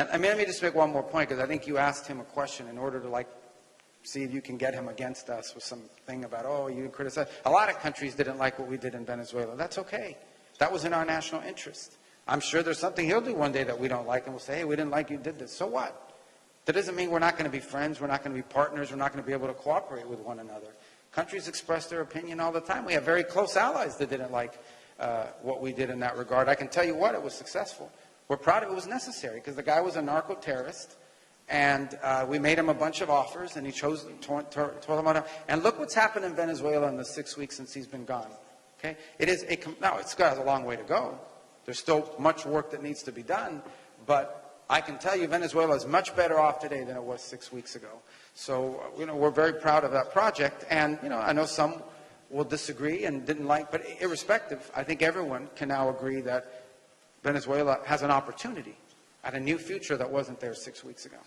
And I mean, let me just make one more point, because I think you asked him a question in order to, like, see if you can get him against us with something about, oh, you criticize. A lot of countries didn't like what we did in Venezuela. That's okay. That was in our national interest. I'm sure there's something he'll do one day that we don't like, and we'll say, hey, we didn't like you did this. So what? That doesn't mean we're not going to be friends, we're not going to be partners, we're not going to be able to cooperate with one another. Countries express their opinion all the time. We have very close allies that didn't like what we did in that regard. I can tell you what, it was successful. We're proud of it. It was necessary, because the guy was a narco-terrorist, and we made him a bunch of offers, and he chose to them out. And look what's happened in Venezuela in the 6 weeks since he's been gone. Okay? Now, it's got a long way to go. There's still much work that needs to be done, but I can tell you Venezuela is much better off today than it was 6 weeks ago. So, we're very proud of that project, and, I know some will disagree and didn't like, but irrespective, I think everyone can now agree that Venezuela has an opportunity at a new future that wasn't there 6 weeks ago.